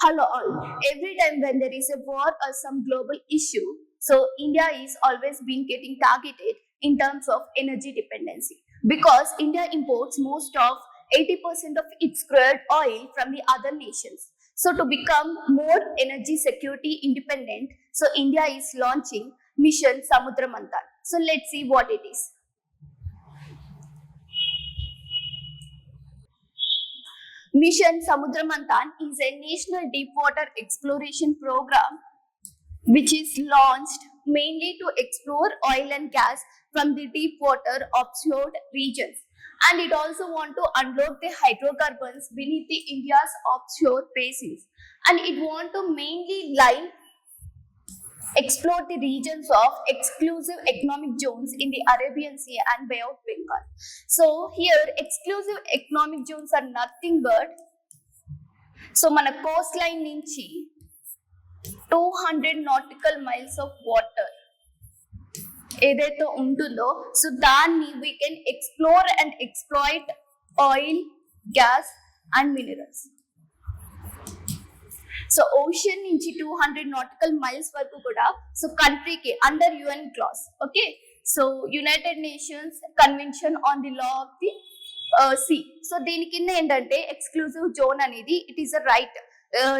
Hello all. Every time when there is a war or some global issue, so India is always been getting targeted in terms of energy dependency because India imports most of 80% of its crude oil from the other nations. So to become more energy security independent, so India is launching Mission Samudra Manthan. So let's see what it is. Mission Samudra Manthan is a national deep water exploration program which is launched mainly to explore oil and gas from the deep water offshore regions, and it also want to unlock the hydrocarbons beneath the India's offshore basins, and it want to mainly explore the regions of exclusive economic zones in the Arabian Sea and Bay of Bengal. So here exclusive economic zones are nothing but మన Coast line నుంచి 200 nautical miles of water ఏదైతే ఉంటుందో so దాన్ని we can explore and exploit oil, gas and minerals. So ocean నుంచి 200 nautical miles వరకు కూడా so కంట్రీకి under UN clause, okay, so United Nations convention on the law of the sea. So దీని కింద ఏంటంటే ఎక్స్క్లూజివ్ జోన్ అనేది it is a right,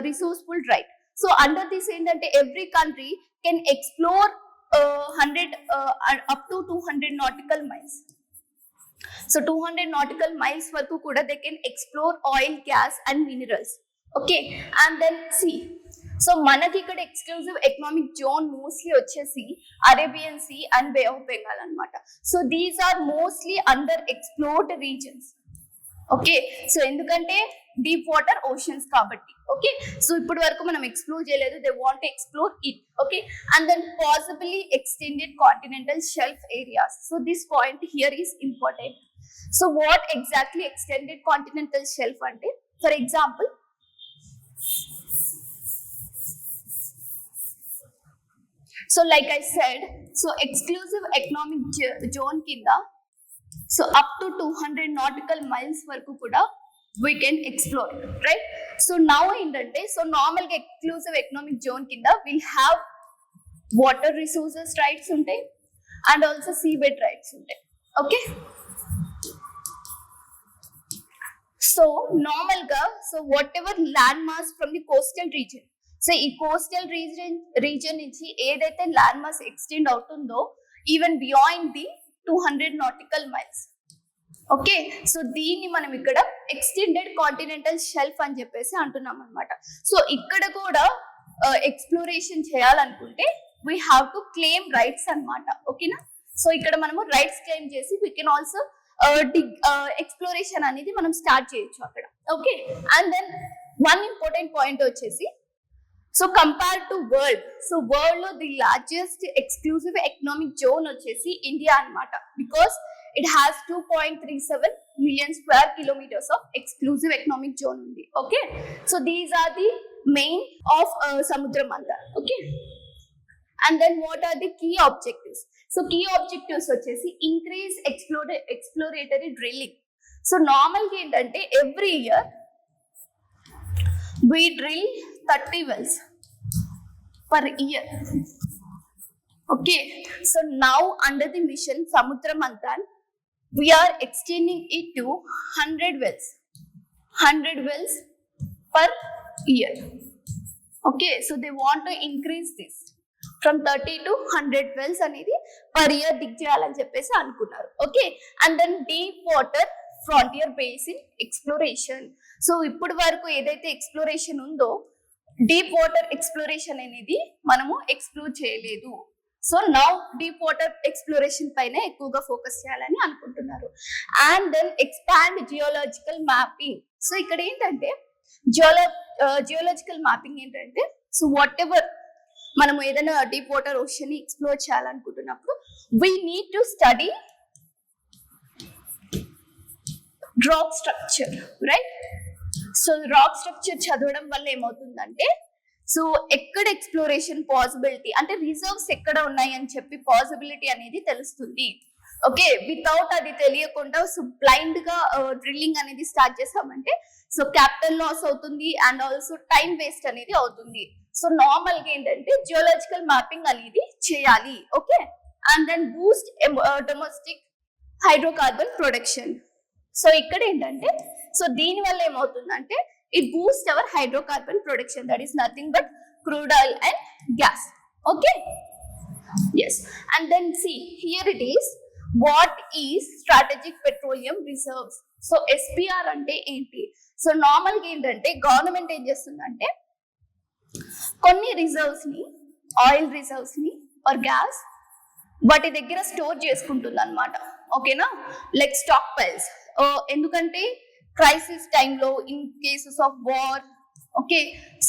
resourceful right. So under this ఏంటంటే every country can explore 100 up to 200 nautical miles. So 200 nautical miles వరకు కూడా they can explore oil, gas and minerals, okay. And then C, so మనకి ఇక్కడ exclusive economic zone mostly వచ్చేసి Arabian sea and bay of Bengal అనమాట. So these are mostly under explored regions, okay. So ఎందుకంటే deep water oceans కాబట్టి, okay. So ఇప్పటి వరకు మనం explore చేయలేదు, they want to explore it, okay. And then possibly extended continental shelf areas. So this point here is important. So what exactly extended continental shelf అంటే, for example so like I said, so exclusive economic zone kinda, so up to 200 nautical miles varaku kuda we can explore, right? So now endante, so normal exclusive economic zone kinda we'll have water resources rights untai and also seabed rights untai, okay. So normal ga, so whatever landmass from the coastal region, so ఈ coastal reason నుంచి ఏదైతే land mass extend అవుతుందో even beyond the 200 nautical miles, okay. So దీన్ని మనం ఇక్కడ extended continental shelf అని చెప్పేసి అంటున్నాం అనమాట. సో ఇక్కడ కూడా ఎక్స్ప్లోరేషన్ చేయాలనుకుంటే we have to claim rights అనమాట, ఓకేనా. సో ఇక్కడ మనము రైట్స్ క్లెయిమ్ చేసి వీ కెన్ ఆల్సో ఎక్స్ప్లోరేషన్ అనేది మనం స్టార్ట్ చేయొచ్చు అక్కడ, okay. And then one important point వచ్చేసి, so compare to world, so world లో the largest exclusive economic zone వచ్చేసి ఇండియా అనమాట, because it has 2.37 million square kilometers of exclusive economic zone ఉంది, okay. So these are the main of Samudra Manthan, okay. And then what are the key objectives? So key objectives వచ్చేసి increase exploratory drilling. So నార్మల్గా ఏంటంటే every year we drill 30 wells per year, okay. So now under the mission Samudra Manthan we are extending it to 100 wells per year, okay. So they want to increase this from 30 to 100 wells అనేది per year dig చేయాలని చెప్పేసి అనుకున్నారు, okay. And then deep water frontier basin exploration. So ఇప్పటి వరకు ఏదైతే exploration ఉందో deep water exploration అనేది మనము ఎక్స్ప్లోర్ చేయలేదు. So now deep water exploration పైన ఎక్కువగా ఫోకస్ చేయాలని అనుకుంటున్నారు. And then expand geological mapping. So ఇక్కడ ఏంటంటే జియోలాజికల్ మ్యాపింగ్ ఏంటంటే, సో వాట్ ఎవర్ మనము ఏదైనా డీప్ వాటర్ ఓషన్ ని ఎక్స్ప్లోర్ చేయాలనుకుంటున్నప్పుడు we need to study rock structure, right. So rock structure చదవడం వల్ల ఏమవుతుందంటే, సో ఎక్కడ ఎక్స్ప్లోరేషన్ పాసిబిలిటీ అంటే రిజర్వ్స్ ఎక్కడ ఉన్నాయి అని చెప్పి పాసిబిలిటీ అనేది తెలుస్తుంది. ఓకే, వితౌట్ అది తెలియకుండా సో బ్లైండ్ గా డ్రిల్లింగ్ అనేది స్టార్ట్ చేసామంటే సో క్యాపిటల్ లాస్ అవుతుంది అండ్ ఆల్సో టైం వేస్ట్ అనేది అవుతుంది. సో నార్మల్ గా ఏంటంటే జియోలాజికల్ మ్యాపింగ్ అనేది చేయాలి. Okay, and then boost domestic hydrocarbon production. So ఇక్కడ ఏంటంటే సో దీని వల్ల ఏమవుతుందంటే it boost our hydrocarbon production, that is nothing but crude oil and gas. Okay, yes, and then see here it is, what is strategic petroleum reserves. So SPR అంటే ఏంటి? So normal గా ఏంటంటే government ఏం చేస్తుందంటే కొన్ని reserves ని, oil reserves ని are gas వాటి దగ్గర స్టోర్ చేసుకుంటుంది అనమాట. ఓకేనా, లైక్ స్టాక్ పైల్స్. ఎందుకంటే క్రైసిస్ టైంలో, in cases of war, okay,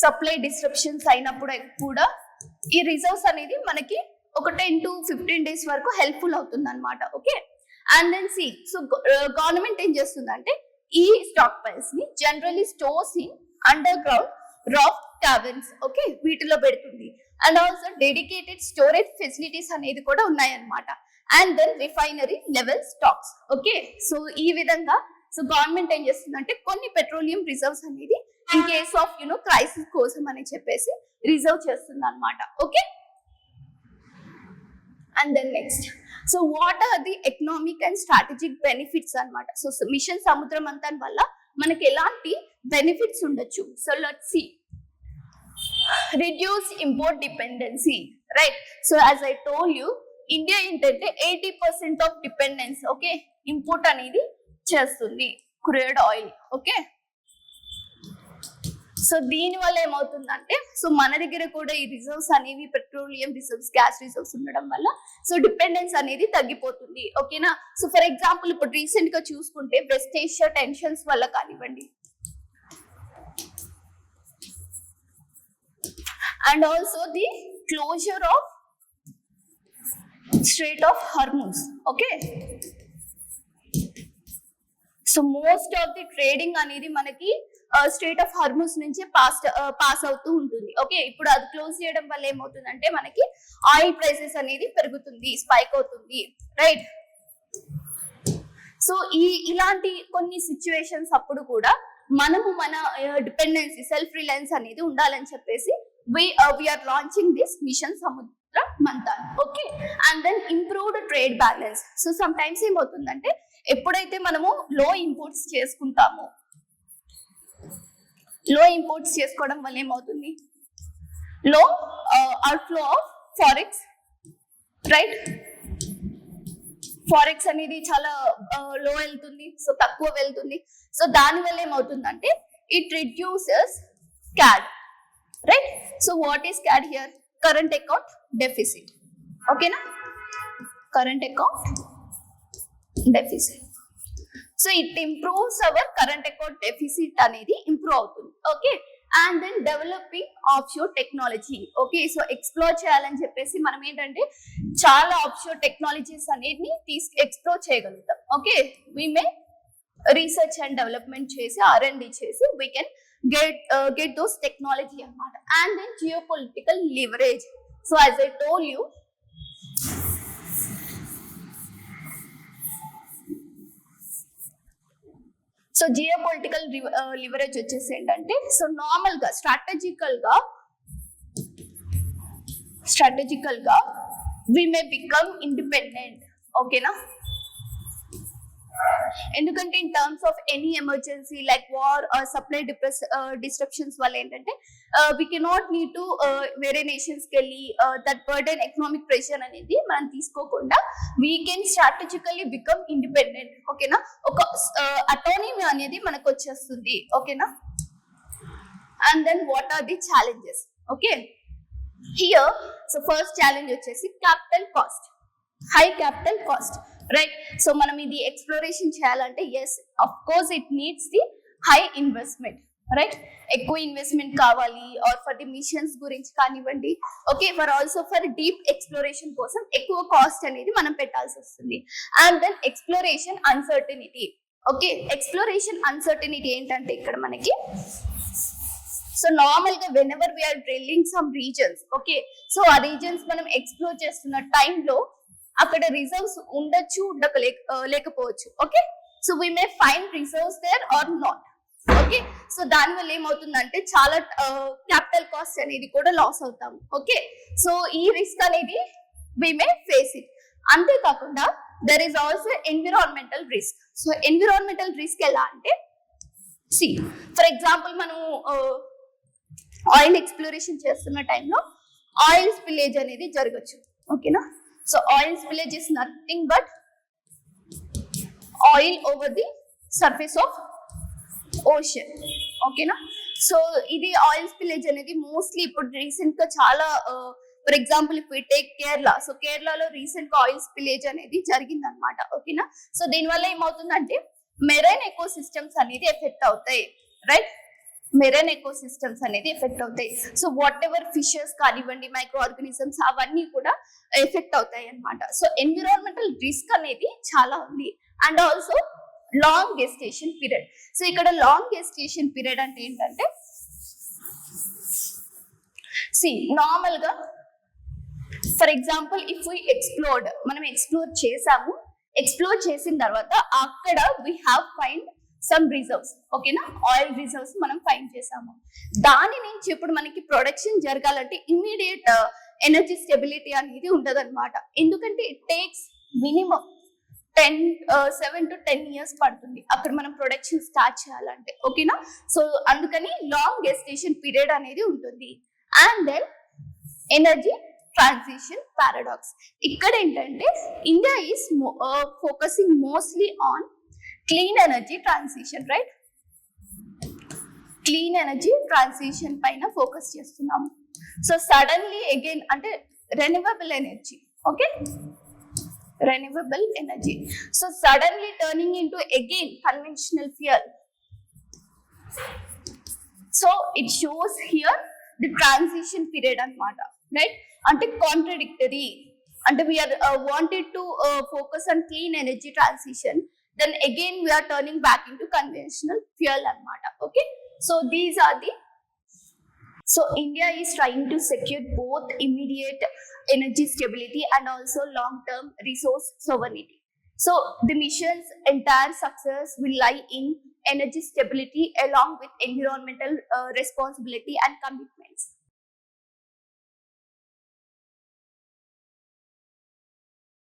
supply disruptions అయినప్పుడు కూడా ఈ రిజర్వ్స్ అనేది మనకి ఒక 10 to 15 days వరకు హెల్ప్ఫుల్ అవుతుంది అనమాట. Okay, and then C so government ఏం చేస్తుందంటే ఈ స్టాక్ పైల్స్ ని generally stores in underground rock cabins, okay, వీటిలో పెడుతుంది. And also dedicated storage facilities అనేది కూడా ఉన్నాయన్నమాట. And then refinery level stocks. Okay, so ఈ విధంగా సో గవర్నమెంట్ ఏం చేస్తుందంటే కొన్ని పెట్రోలియం రిజర్వ్స్ అనేది ఇన్ కేస్ ఆఫ్ క్రైసిస్ కోసం అని చెప్పేసి రిజర్వ్ చేస్తుంది అనమాట. Okay, and then next so what are the economic and strategic benefits అనమాట. సో మిషన్ సముద్ర మంథన్ వల్ల మనకి ఎలాంటి బెనిఫిట్స్ ఉండొచ్చు. So let's see, reduce import dependency, right? So as I told you, India ఏంటంటే 80% of dependence, ఓకే, ఇంపోర్ట్ అనేది చేస్తుంది crude oil. Okay, so దీని వల్ల ఏమవుతుందంటే సో మన దగ్గర కూడా ఈ రిజర్వ్స్ అనేవి పెట్రోలియం రిజర్వ్స్, గ్యాస్ రిజర్వ్స్ ఉండడం వల్ల సో డిపెండెన్స్ అనేది తగ్గిపోతుంది. ఓకేనా, సో ఫర్ ఎగ్జాంపుల్ ఇప్పుడు రీసెంట్ గా చూసుకుంటే వెస్ట్ ఏషియా టెన్షన్స్ వల్ల కానివ్వండి, and also the closure of Strait of Hormuz. Okay, so most of the trading అనేది మనకి స్ట్రేట్ ఆఫ్ హార్మూజ్ నుంచి పాస్ అవుతూ ఉంటుంది. ఓకే, ఇప్పుడు అది క్లోజ్ చేయడం వల్ల ఏమవుతుందంటే మనకి ఆయిల్ ప్రైసెస్ అనేది పెరుగుతుంది, స్పైక్ అవుతుంది, రైట్? సో ఇలాంటి కొన్ని సిచ్యువేషన్స్ అప్పుడు కూడా మనము మన డిపెండెన్సీ, సెల్ఫ్ రిలయన్స్ అనేది ఉండాలని చెప్పేసి we are launching this mission Samudra Manthan. Okay, and then improved trade balance. So sometimes ఏమవుతుందంటే ఎప్పుడైతే మనము లో ఇంపోర్ట్స్ చేసుకుంటామో, లో ఇంపోర్ట్స్ చేసుకోవడం వల్ల ఏమవుతుంది, లో outflow of forex, right? Forex అనేది చాలా లో వెళ్తుంది, సో తక్కువ వెళ్తుంది. సో దాని వల్ల ఏమవుతుందంటే it reduces CAD, right? So what is CAD here? Current account deficit. Okay na? Current account deficit. So it improves our current account deficit అనేది ఇంప్రూవ్ అవుతుంది. Okay, and then developing offshore technology. Okay, so explore చేయాలని చెప్పేసి మనం ఏంటంటే చాలా offshore technologies అనేది explore చేయగలుగుతాం. Okay, we may research and development చేసి R&D చేసి we can get those technology anamata. And then geopolitical leverage. So as I told you, so geopolitical leverage వచ్చేసి ఏంటంటే సో నార్మల్ గా స్ట్రాటజికల్ గా we may become independent. ఓకేనా, ఎందుకంటే in terms of any emergency like war or supply disruptions వల్ల ఏంటంటే we cannot need to వేరే nations కి వెళ్ళి దట్ బర్డెన్ ఎకనామిక్ ప్రెషర్ అనేది మనం తీసుకోకుండా we can strategically become independent. ఓకేనా, ఒక అటానమీ అనేది మనకు వచ్చేస్తుంది. ఓకేనా, and then what are the challenges? Okay, here so first challenge వచ్చేసి capital cost, high capital cost, right? So మనం ఇది ఎక్స్ప్లోరేషన్ చేయాలంటే yes of course it needs the high investment, right? ఎక్కువ ఇన్వెస్ట్మెంట్ కావాలి, ఆర్ ఫర్ ది మిషన్స్ గురించి కానివ్వండి, okay, for also for deep exploration కోసం ఎక్కువ కాస్ట్ అనేది మనం పెట్టాల్సి వస్తుంది. And then exploration uncertainty. Okay, exploration uncertainty ఏంటంటే ఇక్కడ మనకి సో నార్మల్ గా whenever we are drilling some reasons, okay, so ఆ రీజన్స్ మనం ఎక్స్ప్లోర్ చేస్తున్న టైంలో అక్కడ రిజర్వ్స్ ఉండొచ్చు లేకపోవచ్చు. Okay, so we may find reserves there or not. Okay, so దాని వల్ల ఏమవుతుందంటే చాలా క్యాపిటల్ కాస్ట్ అనేది కూడా లాస్ అవుతాము. ఓకే, సో ఈ రిస్క్ అనేది వి మే ఫేస్ ఇట్. అంతేకాకుండా there is also environmental risk. So environmental risk ఎలా అంటే, సి ఫర్ ఎగ్జాంపుల్ మనం ఆయిల్ ఎక్స్ప్లోరేషన్ చేస్తున్న టైంలో ఆయిల్ స్పిల్లేజ్ అనేది జరగచ్చు. ఓకేనా, so oil spillage is nothing but oil over the surface of ocean. ఓకేనా, సో ఇది ఆయిల్ స్పిల్లేజ్ అనేది మోస్ట్లీ ఇప్పుడు రీసెంట్ గా చాలా for example if we take Kerala, so కేరళలో రీసెంట్ గా ఆయిల్ స్పిల్లేజ్ అనేది జరిగింది అనమాట. ఓకేనా, సో దీనివల్ల ఏమవుతుందంటే మెరైన్ ఎకో సిస్టమ్స్ అనేది ఎఫెక్ట్ అవుతాయి. రైట్, మెరైన్ ఎకో సిస్టమ్స్ అనేది ఎఫెక్ట్ అవుతాయి. సో వాట్ ఎవర్ ఫిషెస్ కానివ్వండి, మైక్రో ఆర్గానిజమ్స్ అవన్నీ కూడా ఎఫెక్ట్ అవుతాయి అనమాట. సో ఎన్విరాన్మెంటల్ రిస్క్ అనేది చాలా ఉంది. And also long gestation period. So ఇక్కడ లాంగ్ గెస్టేషన్ పీరియడ్ అంటే ఏంటంటే, సి నార్మల్ గా for example if we explored, మనం ఎక్స్ప్లోర్ చేసాము, ఎక్స్ప్లోర్ చేసిన తర్వాత అక్కడ we have find some reserves. ఓకేనా, ఆయిల్ రిజర్వ్స్ మనం ఫైండ్ చేసాము. దాని నుంచి ఇప్పుడు మనకి ప్రొడక్షన్ జరగాలంటే ఇమ్మీడియట్ ఎనర్జీ స్టెబిలిటీ అనేది ఉండదు అనమాట. ఎందుకంటే it takes minimum 7 to 10 years పడుతుంది అక్కడ మనం ప్రొడక్షన్ స్టార్ట్ చేయాలంటే. ఓకేనా, సో అందుకని లాంగ్ గెస్టేషన్ పీరియడ్ అనేది ఉంటుంది. And then energy transition paradox. ఇక్కడ ఏంటంటే India is focusing mostly on clean energy transition. Right, clean energy transition పైన ఫోకస్ చేస్తున్నాము. సో సడన్లీ అగైన్ అంటే renewable energy. Okay, renewable energy, so suddenly turning into again conventional fuel. So it shows here the transition period anamata, right? Ante contradictory, ante we are wanted to focus on clean energy transition, then again we are turning back into conventional fuel anamata. Okay, so these are the, so India is trying to secure both immediate energy stability and also long-term resource sovereignty. So the mission's entire success will lie in energy stability along with environmental responsibility and commitment.